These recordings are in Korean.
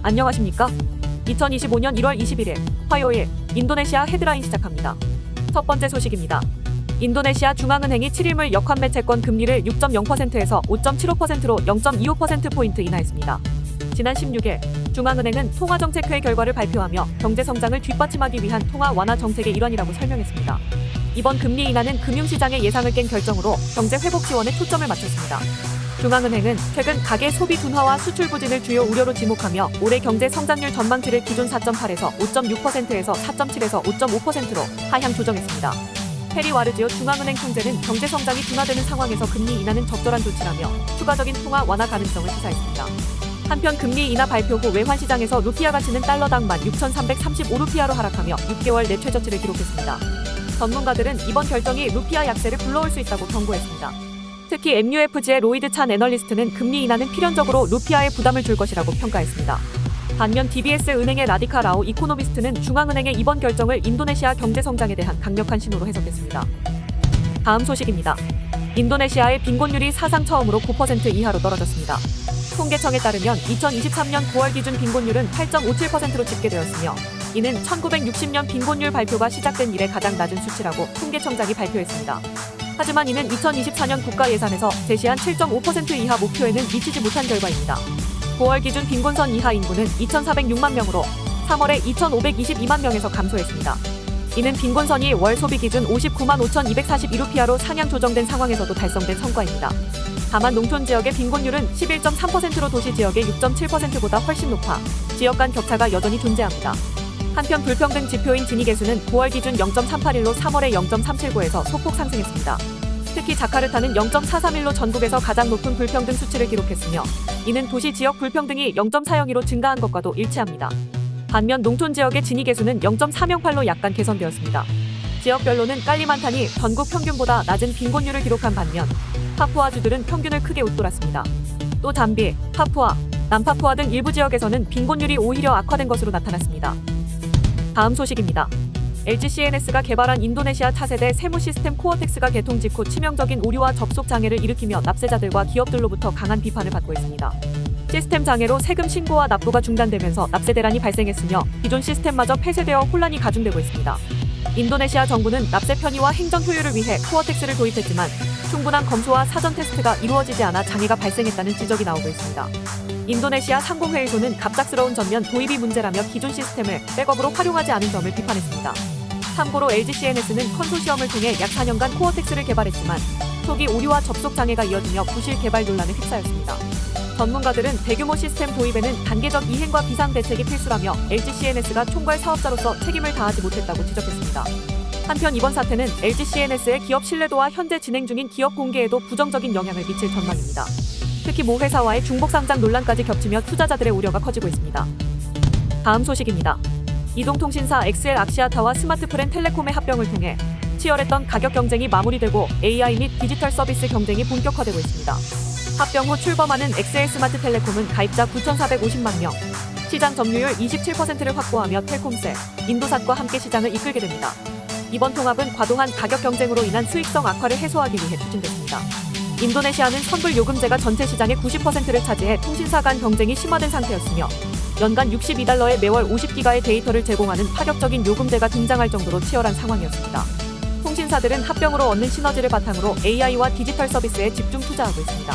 안녕하십니까? 2025년 1월 21일 화요일 인도네시아 헤드라인 시작합니다. 첫 번째 소식입니다. 인도네시아 중앙은행이 7일물 역환매 채권 금리를 6.0%에서 5.75%로 0.25%포인트 인하했습니다. 지난 16일 중앙은행은 통화정책회 결과를 발표하며 경제성장을 뒷받침하기 위한 통화 완화 정책의 일환이라고 설명했습니다. 이번 금리 인하는 금융시장의 예상을 깬 결정으로 경제 회복 지원에 초점을 맞췄습니다. 중앙은행은 최근 가계 소비 둔화와 수출 부진을 주요 우려로 지목하며 올해 경제 성장률 전망치를 기존 4.8에서 5.6%에서 4.7에서 5.5%로 하향 조정했습니다. 페리 와르지오 중앙은행 총재는 경제 성장이 둔화되는 상황에서 금리 인하는 적절한 조치라며 추가적인 통화 완화 가능성을 시사했습니다. 한편 금리 인하 발표 후 외환시장에서 루피아 가치는 달러당 16,335루피아로 하락하며 6개월 내 최저치를 기록했습니다. 전문가들은 이번 결정이 루피아 약세를 불러올 수 있다고 경고했습니다. 특히 MUFG의 로이드 찬 애널리스트는 금리 인하는 필연적으로 루피아에 부담을 줄 것이라고 평가했습니다. 반면 DBS 은행의 라디카 라오 이코노미스트는 중앙은행의 이번 결정을 인도네시아 경제 성장에 대한 강력한 신호로 해석했습니다. 다음 소식입니다. 인도네시아의 빈곤율이 사상 처음으로 9% 이하로 떨어졌습니다. 통계청에 따르면 2023년 9월 기준 빈곤율은 8.57%로 집계되었으며 이는 1960년 빈곤율 발표가 시작된 이래 가장 낮은 수치라고 통계청장이 발표했습니다. 하지만 이는 2024년 국가 예산에서 제시한 7.5% 이하 목표에는 미치지 못한 결과입니다. 9월 기준 빈곤선 이하 인구는 2,406만 명으로 3월에 2,522만 명에서 감소했습니다. 이는 빈곤선이 월 소비 기준 59만 5,241루피아로 상향 조정된 상황에서도 달성된 성과입니다. 다만 농촌 지역의 빈곤율은 11.3%로 도시 지역의 6.7%보다 훨씬 높아 지역 간 격차가 여전히 존재합니다. 한편 불평등 지표인 지니계수는 9월 기준 0.381로 3월에 0.379에서 소폭 상승했습니다. 특히 자카르타는 0.431로 전국에서 가장 높은 불평등 수치를 기록했으며 이는 도시 지역 불평등이 0.402로 증가한 것과도 일치합니다. 반면 농촌 지역의 지니계수는 0.308로 약간 개선되었습니다. 지역별로는 깔리만탄이 전국 평균보다 낮은 빈곤율을 기록한 반면 파푸아주들은 평균을 크게 웃돌았습니다. 또 잠비, 파푸아, 남파푸아 등 일부 지역에서는 빈곤율이 오히려 악화된 것으로 나타났습니다. 다음 소식입니다. LG CNS가 개발한 인도네시아 차세대 세무 시스템 코어텍스가 개통 직후 치명적인 오류와 접속 장애를 일으키며 납세자들과 기업들로부터 강한 비판을 받고 있습니다. 시스템 장애로 세금 신고와 납부가 중단되면서 납세 대란이 발생했으며 기존 시스템마저 폐쇄되어 혼란이 가중되고 있습니다. 인도네시아 정부는 납세 편의와 행정 효율을 위해 코어텍스를 도입했지만 충분한 검수와 사전 테스트가 이루어지지 않아 장애가 발생했다는 지적이 나오고 있습니다. 인도네시아 상공회의소는 갑작스러운 전면 도입이 문제라며 기존 시스템을 백업으로 활용하지 않은 점을 비판했습니다. 참고로 LG CNS는 컨소시엄을 통해 약 4년간 코어텍스를 개발했지만 초기 오류와 접속 장애가 이어지며 부실 개발 논란에 휩싸였습니다. 전문가들은 대규모 시스템 도입에는 단계적 이행과 비상 대책이 필수라며 LG CNS가 총괄 사업자로서 책임을 다하지 못했다고 지적했습니다. 한편 이번 사태는 LG CNS의 기업 신뢰도와 현재 진행 중인 기업 공개에도 부정적인 영향을 미칠 전망입니다. 특히 모 회사와의 중복 상장 논란까지 겹치며 투자자들의 우려가 커지고 있습니다. 다음 소식입니다. 이동통신사 XL 악시아타와 스마트프렌 텔레콤의 합병을 통해 치열했던 가격 경쟁이 마무리되고 AI 및 디지털 서비스 경쟁이 본격화되고 있습니다. 합병 후 출범하는 XL 스마트텔레콤은 가입자 9,450만 명, 시장 점유율 27%를 확보하며 텔콤셀, 인도삿과 함께 시장을 이끌게 됩니다. 이번 통합은 과도한 가격 경쟁으로 인한 수익성 악화를 해소하기 위해 추진됐습니다. 인도네시아는 선불 요금제가 전체 시장의 90%를 차지해 통신사 간 경쟁이 심화된 상태였으며 연간 62달러에 매월 50기가의 데이터를 제공하는 파격적인 요금제가 등장할 정도로 치열한 상황이었습니다. 통신사들은 합병으로 얻는 시너지를 바탕으로 AI와 디지털 서비스에 집중 투자하고 있습니다.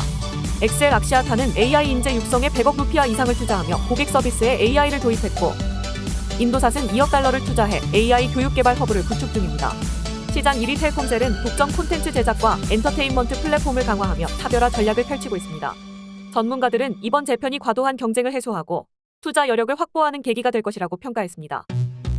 XL 악시아타는 AI 인재 육성에 100억 루피아 이상을 투자하며 고객 서비스에 AI를 도입했고 인도삿은 2억 달러를 투자해 AI 교육 개발 허브를 구축 중입니다. 시장 1위 텔콤셀은 독점 콘텐츠 제작과 엔터테인먼트 플랫폼을 강화하며 차별화 전략을 펼치고 있습니다. 전문가들은 이번 재편이 과도한 경쟁을 해소하고 투자 여력을 확보하는 계기가 될 것이라고 평가했습니다.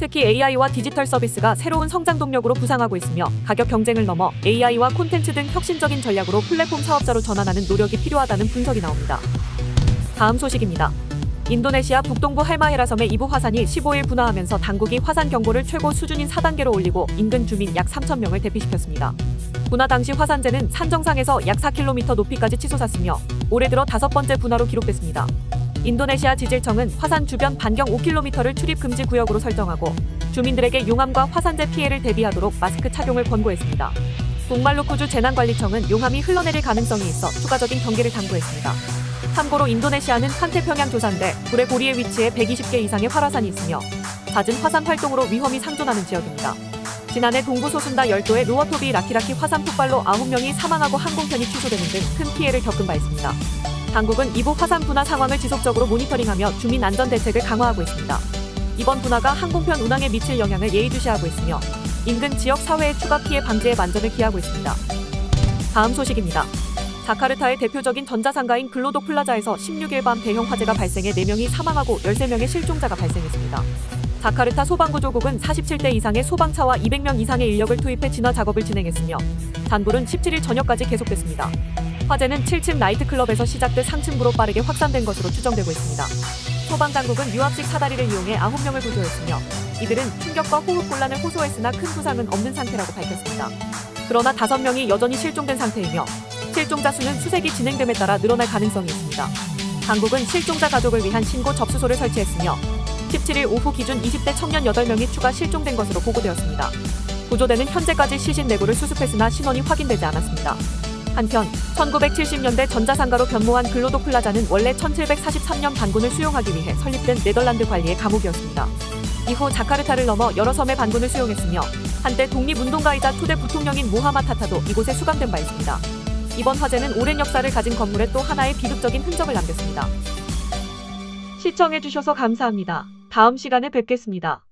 특히 AI와 디지털 서비스가 새로운 성장 동력으로 부상하고 있으며 가격 경쟁을 넘어 AI와 콘텐츠 등 혁신적인 전략으로 플랫폼 사업자로 전환하는 노력이 필요하다는 분석이 나옵니다. 다음 소식입니다. 인도네시아 북동부 할마헤라 섬의 이부 화산이 15일 분화하면서 당국이 화산 경보를 최고 수준인 4단계로 올리고 인근 주민 약 3,000명을 대피시켰습니다. 분화 당시 화산재는 산 정상에서 약 4km 높이까지 치솟았으며 올해 들어 5번째 분화로 기록됐습니다. 인도네시아 지질청은 화산 주변 반경 5km를 출입 금지 구역으로 설정하고 주민들에게 용암과 화산재 피해를 대비하도록 마스크 착용을 권고했습니다. 동말루쿠주 재난관리청은 용암이 흘러내릴 가능성이 있어 추가적인 경계를 당부했습니다. 참고로 인도네시아는 판태평양 조산대 불의 고리에 위치해 120개 이상의 활화산이 있으며 잦은 화산 활동으로 위험이 상존하는 지역입니다. 지난해 동부 소순다 열도의 루어토비 라키라키 화산 폭발로 9명이 사망하고 항공편이 취소되는 등 큰 피해를 겪은 바 있습니다. 당국은 이후 화산 분화 상황을 지속적으로 모니터링하며 주민 안전 대책을 강화하고 있습니다. 이번 분화가 항공편 운항에 미칠 영향을 예의주시하고 있으며 인근 지역 사회의 추가 피해 방지에 만전을 기하고 있습니다. 다음 소식입니다. 자카르타의 대표적인 전자상가인 글로독 플라자에서 16일 밤 대형 화재가 발생해 4명이 사망하고 13명의 실종자가 발생했습니다. 자카르타 소방구조국은 47대 이상의 소방차와 200명 이상의 인력을 투입해 진화 작업을 진행했으며 잔불은 17일 저녁까지 계속됐습니다. 화재는 7층 나이트클럽에서 시작돼 상층부로 빠르게 확산된 것으로 추정되고 있습니다. 소방당국은 유압식 사다리를 이용해 9명을 구조했으며 이들은 충격과 호흡곤란을 호소했으나 큰 부상은 없는 상태라고 밝혔습니다. 그러나 5명이 여전히 실종된 상태이며 실종자 수는 수색이 진행됨에 따라 늘어날 가능성이 있습니다. 당국은 실종자 가족을 위한 신고 접수소를 설치했으며 17일 오후 기준 20대 청년 8명이 추가 실종된 것으로 보고되었습니다. 구조대는 현재까지 시신 내부를 수습했으나 신원이 확인되지 않았습니다. 한편 1970년대 전자상가로 변모한 글로독 플라자는 원래 1743년 반군을 수용하기 위해 설립된 네덜란드 관리의 감옥이었습니다. 이후 자카르타를 넘어 여러 섬의 반군을 수용했으며 한때 독립운동가이자 초대 부통령인 모하마 타타도 이곳에 수감된 바 있습니다. 이번 화재는 오랜 역사를 가진 건물에 또 하나의 비극적인 흔적을 남겼습니다. 시청해주셔서 감사합니다. 다음 시간에 뵙겠습니다.